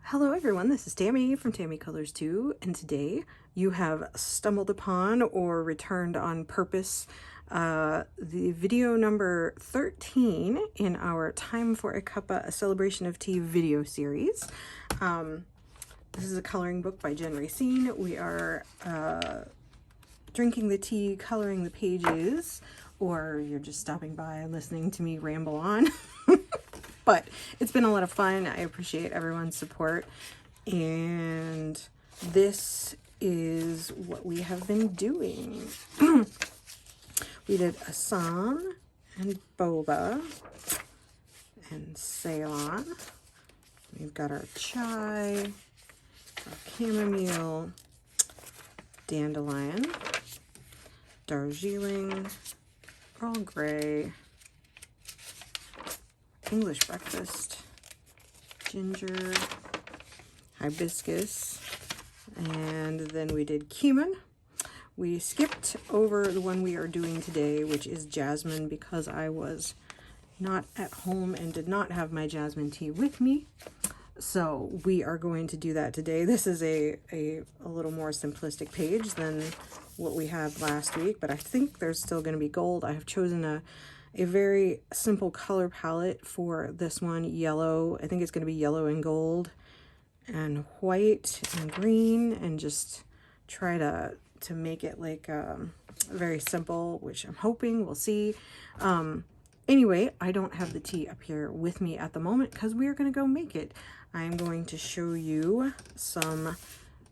Hello everyone, this is Tammy from Tammy Colors 2, and today you have stumbled upon or returned on purpose the video number 13 in our Time for a Cuppa, a Celebration of Tea video series. This is a coloring book by Racine. We are drinking the tea, coloring the pages, or you're just stopping by and listening to me ramble on. But it's been a lot of fun. I appreciate everyone's support. And this is what we have been doing. We did Assam and Boba and Ceylon. We've got our chai, our chamomile, dandelion, Darjeeling, Earl Grey, English breakfast, ginger, hibiscus, and then we did cumin. We skipped over the one we are doing today, which is jasmine, because I was not at home and did not have my jasmine tea with me. So we are going to do that today. This is a little more simplistic page than what we had last week, but I think there's still going to be gold. I have chosen a very simple color palette for this one. Yellow, I think it's going to be yellow and gold and white and green, and just try to make it like very simple, which I'm hoping we'll see. Anyway, I don't have the tea up here with me at the moment because we are going to go make it. I'm going to show you some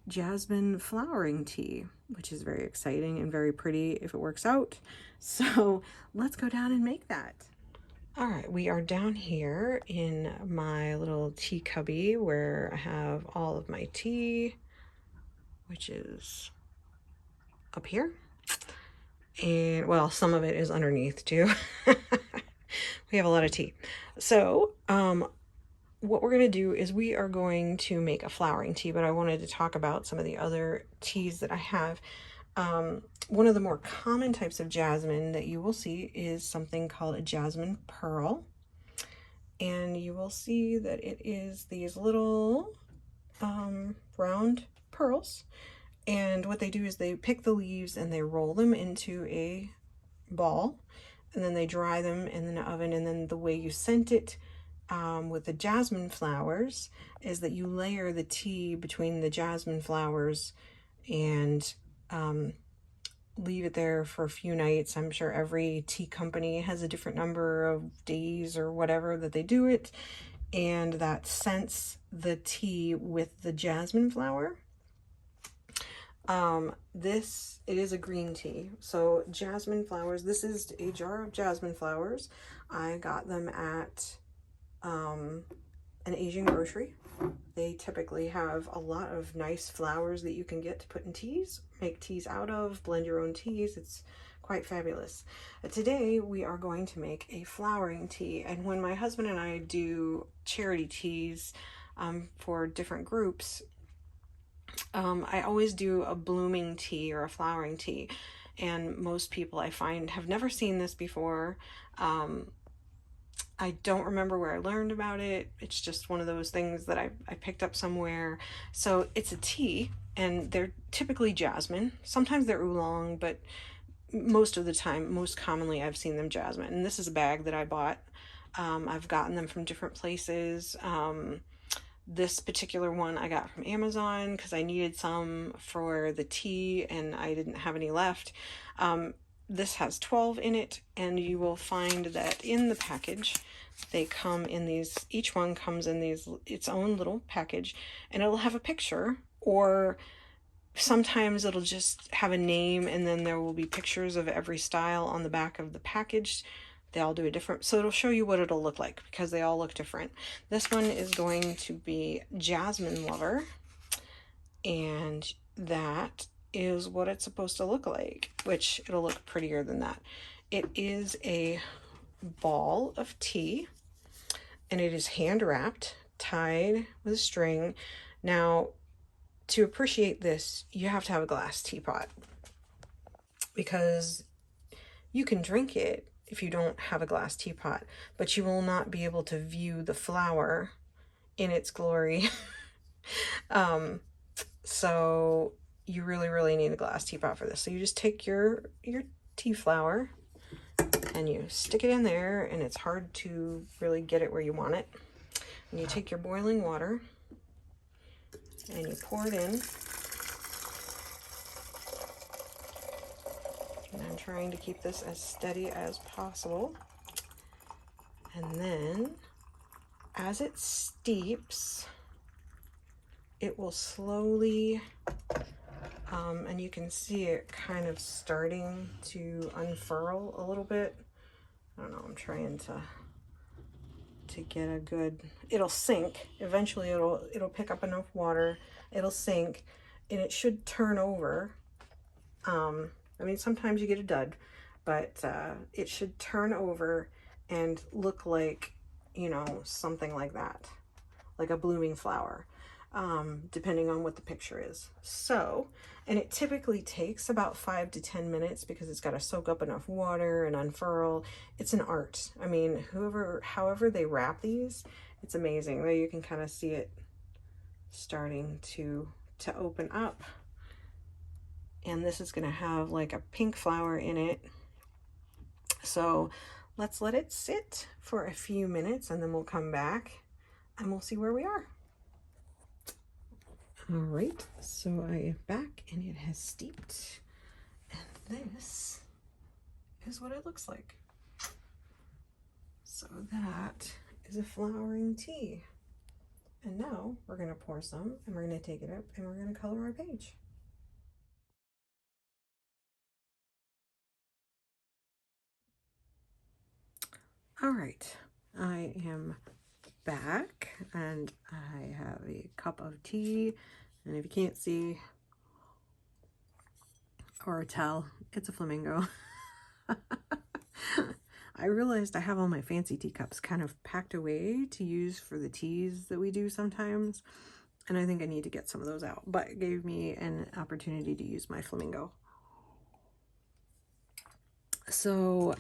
jasmine flowering tea, which is very exciting and very pretty if it works out. So let's go down and make that. All right, we are down here in my little tea cubby where I have all of my tea, which is up here. And well, some of it is underneath too. We have a lot of tea. So what we're going to do is we are going to make a flowering tea, but I wanted to talk about some of the other teas that I have. One of the more common types of jasmine that you will see is something called a jasmine pearl. And you will see that it is these little round pearls. And what they do is they pick the leaves and they roll them into a ball, and then they dry them in the oven. And then the way you scent it with the jasmine flowers is that you layer the tea between the jasmine flowers and leave it there for a few nights. I'm sure every tea company has a different number of days or whatever that they do it, and that scents the tea with the jasmine flower. It is a green tea. So jasmine flowers, this is a jar of jasmine flowers. I got them at an Asian grocery. They typically have a lot of nice flowers that you can get to put in teas, make teas out of, blend your own teas. It's quite fabulous. Today we are going to make a flowering tea, and when my husband and I do charity teas for different groups, I always do a blooming tea or a flowering tea, and most people I find have never seen this before. I don't remember where I learned about it. It's just one of those things that I picked up somewhere. So it's a tea, and they're typically jasmine. Sometimes they're oolong, but most of the time, most commonly, I've seen them jasmine. And this is a bag that I bought. I've gotten them from different places. This particular one I got from Amazon because I needed some for the tea and I didn't have any left. This has 12 in it, and you will find that in the package they come in these, each one comes in its own little package, and it'll have a picture, or sometimes it'll just have a name, and then there will be pictures of every style on the back of the package. They all do a different, so it'll show you what it'll look like because they all look different. This one is going to be Jasmine Lover, and that is what it's supposed to look like, which it'll look prettier than that. It is a ball of tea, and it is hand wrapped, tied with a string. Now, to appreciate this, you have to have a glass teapot, because you can drink it if you don't have a glass teapot, but you will not be able to view the flower in its glory So you really need a glass teapot for this. So you just take your tea flower and you stick it in there, and it's hard to really get it where you want it. And you take your boiling water and you pour it in. And I'm trying to keep this as steady as possible. And then as it steeps, it will slowly, and you can see it kind of starting to unfurl a little bit. I don't know, I'm trying to get a good, it'll sink. Eventually it'll pick up enough water, it'll sink, and it should turn over. I mean, sometimes you get a dud, but it should turn over and look like, you know, something like that, like a blooming flower, depending on what the picture is. So, and it typically takes about 5 to 10 minutes because it's got to soak up enough water and unfurl. It's an art. I mean, however they wrap these, it's amazing. There you can kind of see it starting to open up. And this is going to have like a pink flower in it. So let's let it sit for a few minutes, and then we'll come back and we'll see where we are. All right, so I am back and it has steeped, and this is what it looks like. So that is a flowering tea. And now we're going to pour some, and we're going to take it up and we're going to color our page. All right, I am back and I have a cup of tea, and if you can't see or tell, it's a flamingo. I realized I have all my fancy teacups kind of packed away to use for the teas that we do sometimes, and I think I need to get some of those out, but it gave me an opportunity to use my flamingo. So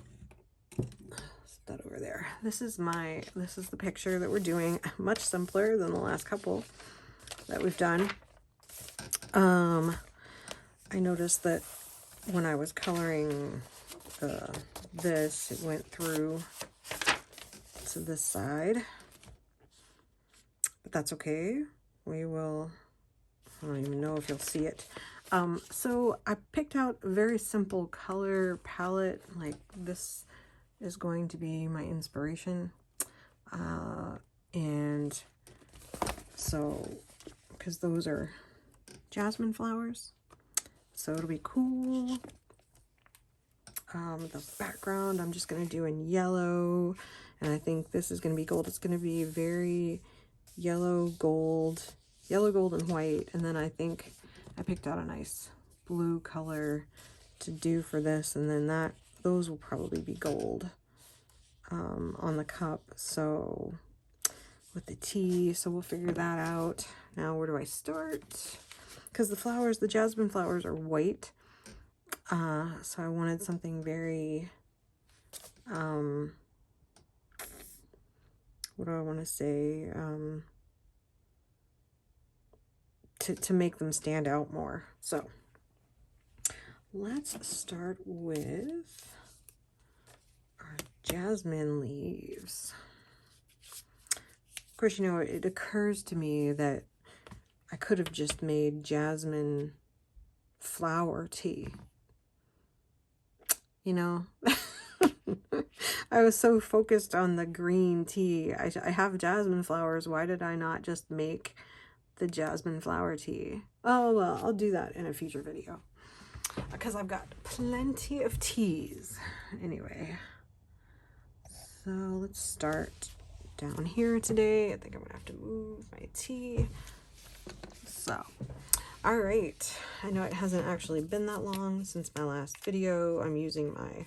that over there, this is the picture that we're doing, much simpler than the last couple that we've done. I noticed that when I was coloring this, it went through to this side, but that's okay. We will, I don't even know if you'll see it. So I picked out a very simple color palette. Like, this is going to be my inspiration. And so, because those are jasmine flowers, so it'll be cool. The background I'm just going to do in yellow, and I think this is going to be gold. It's going to be very yellow, gold and white, and then I think I picked out a nice blue color to do for this, and then those will probably be gold on the cup. So with the tea, so we'll figure that out. Now, where do I start? Because the jasmine flowers are white. So I wanted something very, what do I want to say, to make them stand out more. So let's start with our jasmine leaves. Of course, you know, it occurs to me that I could have just made jasmine flower tea. You know, I was so focused on the green tea. I have jasmine flowers. Why did I not just make the jasmine flower tea? Oh, well, I'll do that in a future video, because I've got plenty of teas. Anyway, so let's start down here today. I think I'm gonna have to move my tea. So, all right, I know it hasn't actually been that long since my last video. I'm using my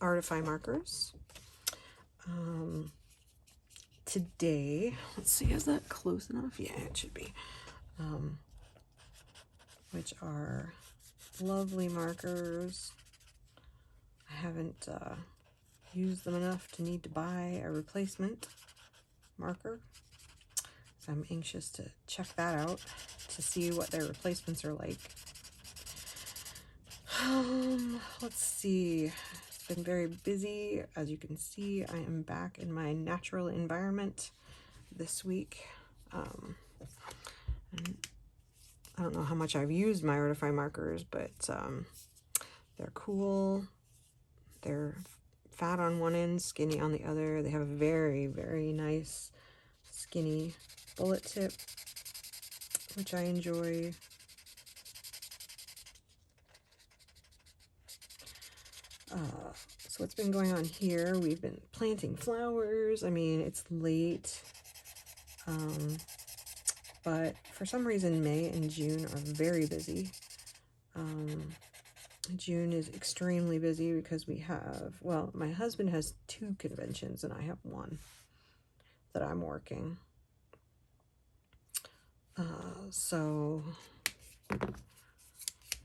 Artify markers. Today, let's see, is that close enough? Yeah, it should be. Which are lovely markers. I haven't used them enough to need to buy a replacement marker. I'm anxious to check that out to see what their replacements are like. Let's see. It's been very busy. As you can see, I am back in my natural environment this week. And I don't know how much I've used my Artify markers, but they're cool. They're fat on one end, skinny on the other. They have a very, very nice skinny bullet tip, which I enjoy. So what's been going on here? We've been planting flowers. I mean, it's late, but for some reason May and June are very busy. June is extremely busy because we have, well, my husband has 2 conventions and I have 1 that I'm working. So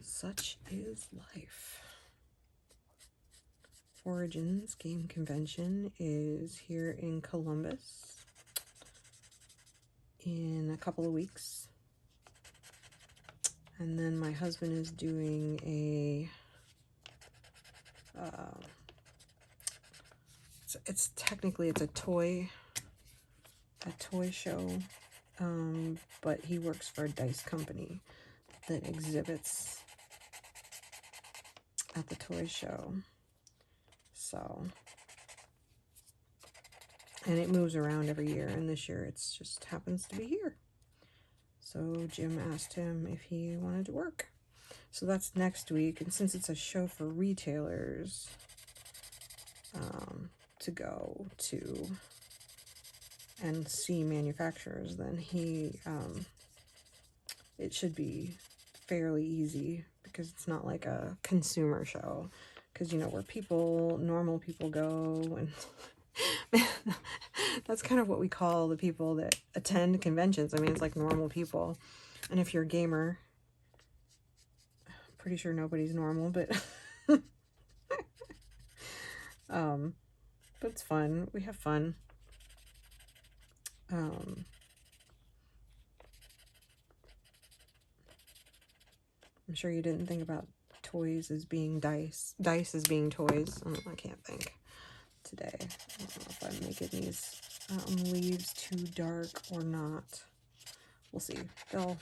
such is life. Origins Game Convention is here in Columbus in a couple of weeks. And then my husband is doing a, it's technically, it's a toy show, but he works for a dice company that exhibits at the toy show. So, and it moves around every year, and this year it's just happens to be here. So Jim asked him if he wanted to work. So that's next week, and since it's a show for retailers, to go to and see manufacturers, then he, it should be fairly easy because it's not like a consumer show. Because, you know, where people, normal people go, and that's kind of what we call the people that attend conventions. I mean, it's like normal people. And if you're a gamer, pretty sure nobody's normal, but but it's fun. We have fun. I'm sure you didn't think about toys as being dice as being toys. I can't think today. I don't know if I'm making these leaves too dark or not. We'll see. I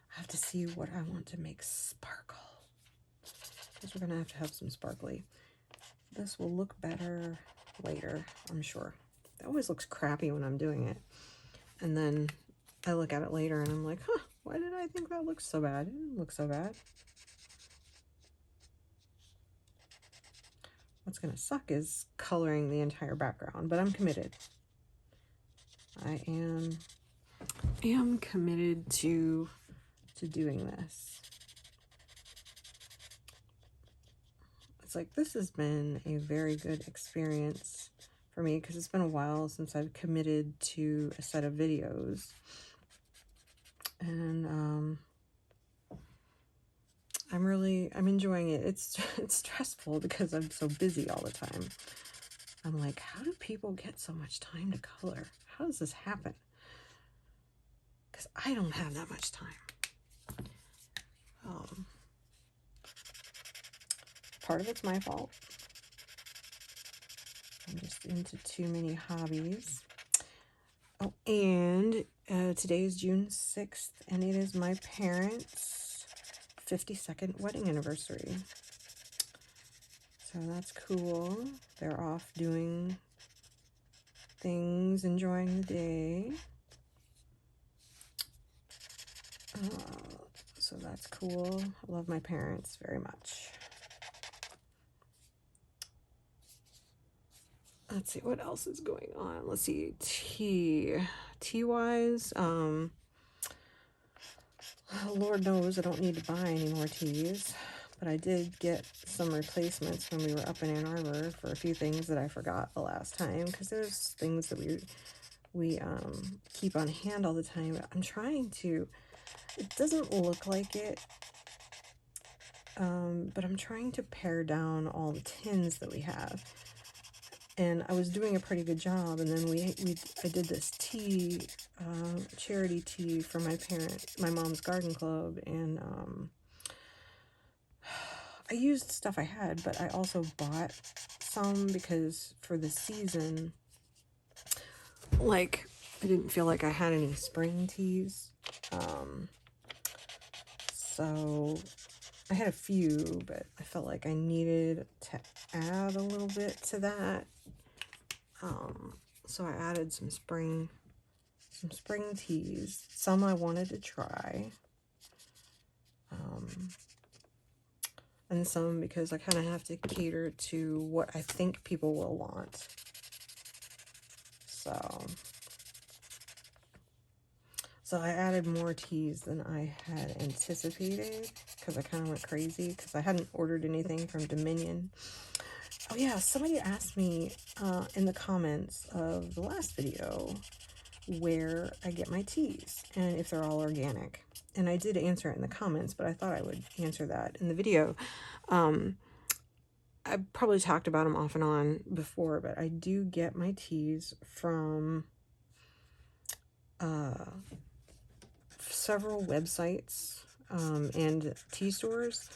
have to see what I want to make sparkle, because we're gonna have to have some sparkly. This will look better later, I'm sure. It always looks crappy when I'm doing it, and then I look at it later and I'm like, huh, why did I think that looks so bad? It didn't look so bad. What's gonna suck is coloring the entire background, but I'm committed. I am committed to doing this. It's like, this has been a very good experience for me because it's been a while since I've committed to a set of videos. And I'm enjoying it. It's stressful because I'm so busy all the time. I'm like, how do people get so much time to color? How does this happen? Because I don't have that much time. Part of it's my fault. I'm just into too many hobbies. Oh, and today is June 6th, and it is my parents' 52nd wedding anniversary. So that's cool. They're off doing things, enjoying the day. So that's cool. I love my parents very much. Let's see what else is going on. Let's see, tea-wise, Lord knows I don't need to buy any more teas, but I did get some replacements when we were up in Ann Arbor for a few things that I forgot the last time, because there's things that we keep on hand all the time. But I'm trying to, it doesn't look like it, but I'm trying to pare down all the tins that we have. and I was doing a pretty good job. And then I did this tea, charity tea for my mom's garden club, and I used stuff I had, but I also bought some because for the season, like, I didn't feel like I had any spring teas. So I had a few, but I felt like I needed to add a little bit to that. So I added some spring teas. Some I wanted to try. And some because I kind of have to cater to what I think people will want. So I added more teas than I had anticipated because I kind of went crazy because I hadn't ordered anything from Dominion. Oh yeah, somebody asked me in the comments of the last video where I get my teas and if they're all organic. And I did answer it in the comments, but I thought I would answer that in the video. I probably talked about them off and on before, but I do get my teas from several websites and tea stores.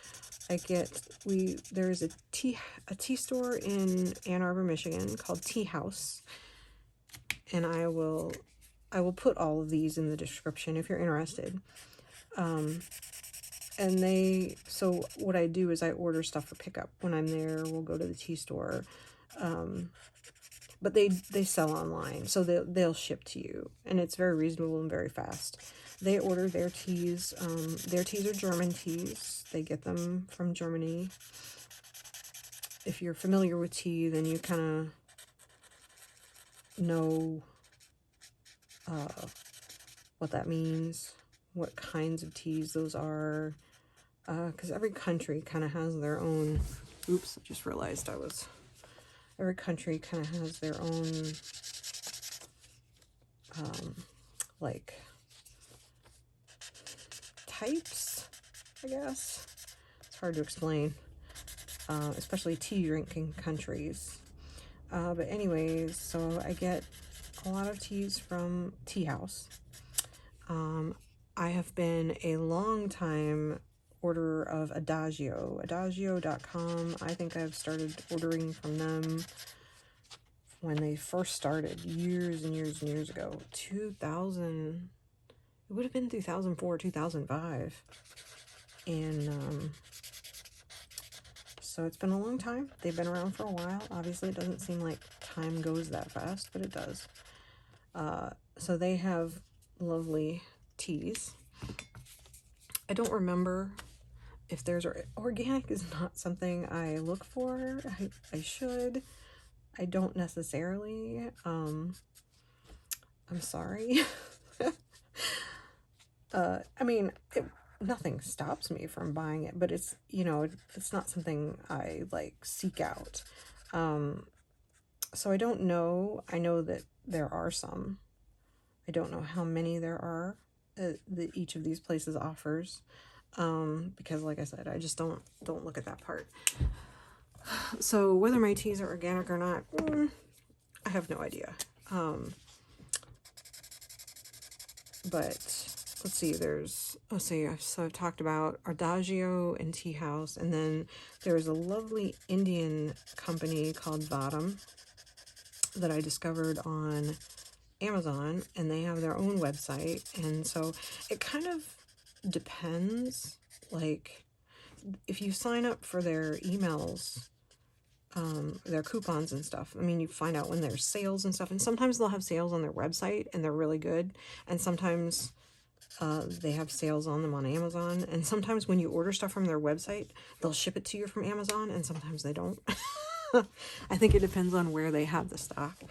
There's a tea store in Ann Arbor, Michigan called Tea House, and I will put all of these in the description if you're interested. So what I do is I order stuff for pickup when I'm there. We'll go to the tea store, but they sell online, so they'll ship to you, and it's very reasonable and very fast. They order their teas. Their teas are German teas. They get them from Germany. If you're familiar with tea, then you kind of know what that means, what kinds of teas those are, because every country kind of has their own. Oops, I just realized every country kind of has their own like types, I guess. It's hard to explain, especially tea drinking countries. But anyways, so I get a lot of teas from Tea House. I have been a long time orderer of Adagio.com. I think I've started ordering from them when they first started years and years and years ago. 2000, it would have been 2004, 2005. And so it's been a long time. They've been around for a while. Obviously, it doesn't seem like time goes that fast, but it does. So they have lovely teas. I don't remember if there's organic is not something I look for. I should. I don't necessarily. I'm sorry. I mean, nothing stops me from buying it, but it's, it's not something I like seek out. So I don't know. I know that there are some. I don't know how many there are that each of these places offers, because like I said, I just don't look at that part. So whether my teas are organic or not, I have no idea. But let's see, so I've talked about Adagio and Tea House, and then there's a lovely Indian company called Vadam that I discovered on Amazon, and they have their own website, and so it kind of depends. Like, if you sign up for their emails, their coupons and stuff, I mean, you find out when there's sales and stuff, and sometimes they'll have sales on their website and they're really good, and sometimes they have sales on them on Amazon, and sometimes when you order stuff from their website, they'll ship it to you from Amazon, and sometimes they don't. I think it depends on where they have the stock.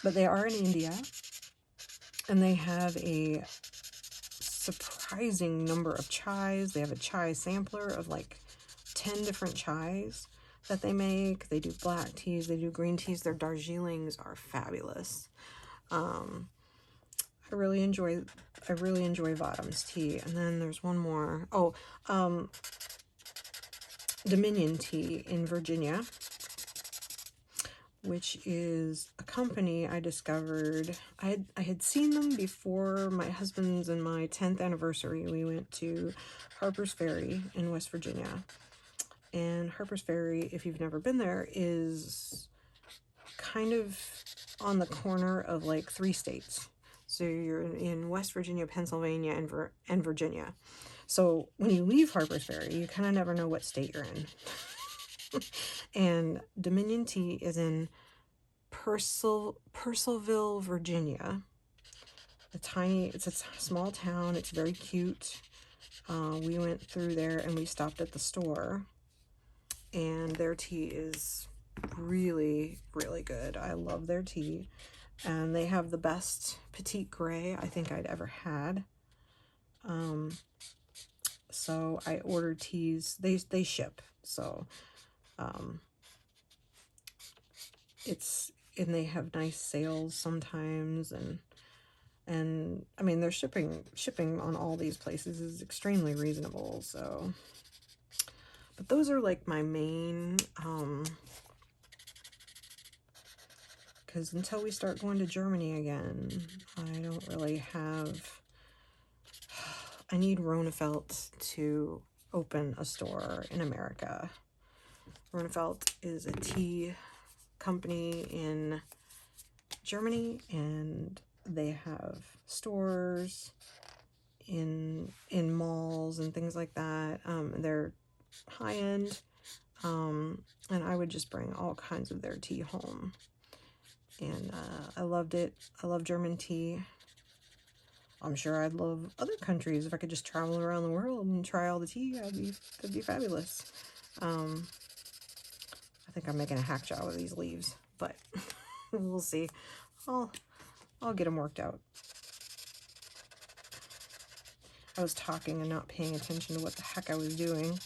But they are in India, and they have a surprising number of chais. They have a chai sampler of like 10 different chais that they make. They do black teas, they do green teas. Their Darjeelings are fabulous. I really enjoy Vadam's tea. And then there's one more. Dominion tea in Virginia. which is a company I discovered. I had seen them before my husband's and my 10th anniversary. We went to Harper's Ferry in West Virginia. And Harper's Ferry, if you've never been there, is kind of on the corner of like 3 states. So you're in West Virginia, Pennsylvania, and Virginia. So when you leave Harper's Ferry, you kind of never know what state you're in. And Dominion Tea is in Purcellville, Virginia. It's a small town. It's very cute. We went through there and we stopped at the store, and their tea is really, really good. I love their tea, and they have the best petite gray I think I'd ever had. So I ordered teas. They ship, so and they have nice sales sometimes, and I mean, their shipping on all these places is extremely reasonable. So, but those are like my main, because until we start going to Germany again, I don't really have, I need Ronefelt to open a store in America. Ronefelt is a tea company in Germany, and they have stores in malls and things like that. They're high end, and I would just bring all kinds of their tea home, and I loved it. I love German tea. I'm sure I'd love other countries if I could just travel around the world and try all the tea. That'd be fabulous. I think I'm making a hack job of these leaves, but we'll see. I'll get them worked out. I was talking and not paying attention to what the heck I was doing,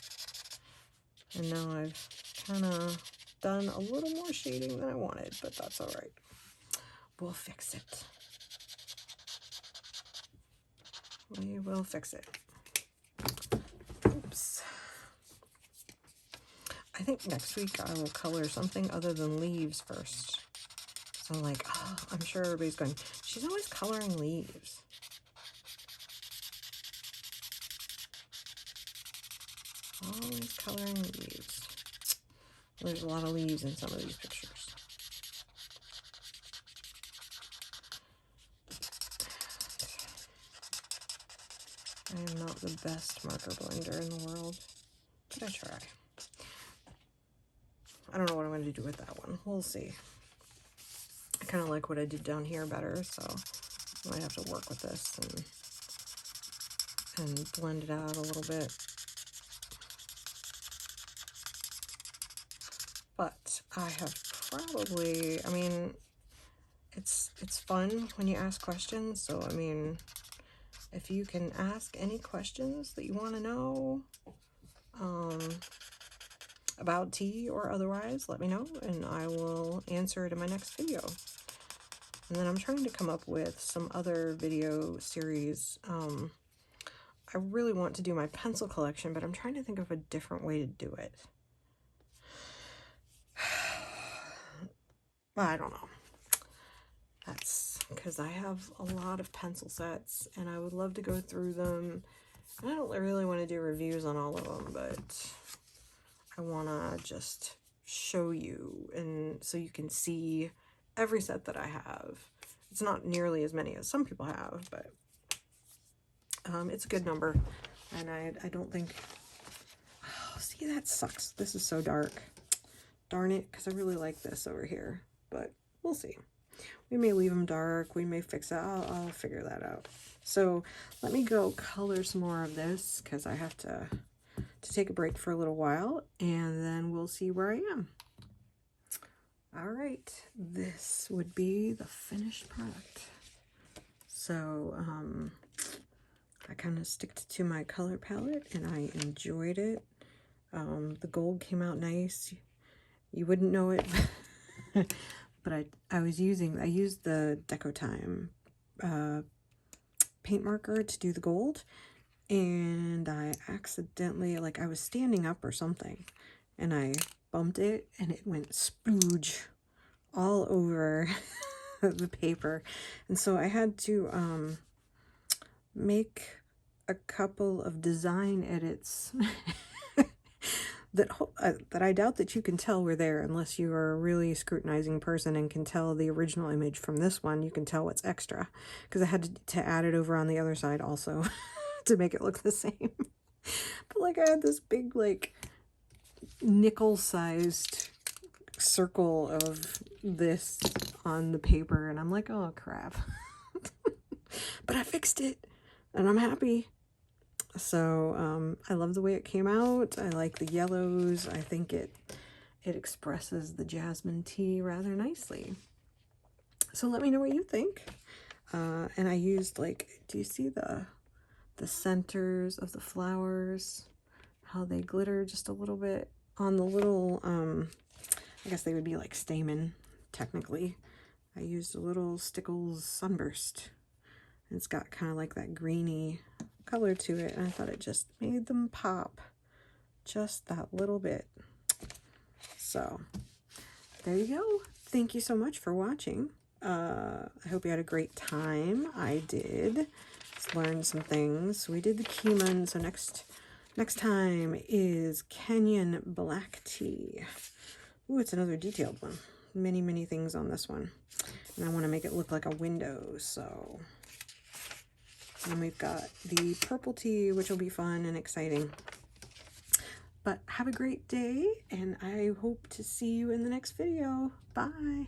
and now I've kind of done a little more shading than I wanted, but that's all right. We'll fix it. We will fix it. Oops. I think next week I will color something other than leaves first. So I'm like, oh, I'm sure everybody's going, she's always coloring leaves. Always coloring leaves. There's a lot of leaves in some of these pictures. I am not the best marker blender in the world, but I try. I don't know what I'm going to do with that one. We'll see. I kind of like what I did down here better, so I might have to work with this and blend it out a little bit. But I have probably, I mean, it's fun when you ask questions, so I mean, if you can ask any questions that you want to know about tea or otherwise, let me know and I will answer it in my next video. And then I'm trying to come up with some other video series. I really want to do my pencil collection, but I'm trying to think of a different way to do it. I don't know. That's because I have a lot of pencil sets and I would love to go through them. And I don't really want to do reviews on all of them, but I want to just show you, and so you can see every set that I have. It's not nearly as many as some people have, but it's a good number. And I don't think, oh, see, that sucks. This is so dark. Darn it, because I really like this over here, but we'll see. We may leave them dark. We may fix it. I'll figure that out. So let me go color some more of this because I have to take a break for a little while, and then we'll see where I am. All right, this would be the finished product. So I kind of sticked to my color palette and I enjoyed it. The gold came out nice. You wouldn't know it, but I used the Deco Time paint marker to do the gold, and I accidentally, like I was standing up or something, and I bumped it and it went splooge all over the paper. And so I had to make a couple of design edits that I doubt that you can tell were there unless you are a really scrutinizing person and can tell the original image from this one. You can tell what's extra, because I had to add it over on the other side also to make it look the same. But like I had this big like nickel-sized circle of this on the paper, and I'm like, oh crap. But I fixed it and I'm happy. So I love the way it came out. I like the yellows. I think it expresses the jasmine tea rather nicely. So let me know what you think. And I used, like, do you see the centers of the flowers, how they glitter just a little bit on the little I guess they would be like stamen technically. I used a little Stickles Sunburst. It's got kind of like that greeny color to it, and I thought it just made them pop just that little bit. So there you go. Thank you so much for watching. I hope you had a great time. I did. Just learned some things. We did the cumin, so next time is Kenyan black tea. Ooh, it's another detailed one. Many things on this one. And I want to make it look like a window, so... And we've got the purple tea, which will be fun and exciting. But have a great day, and I hope to see you in the next video. Bye!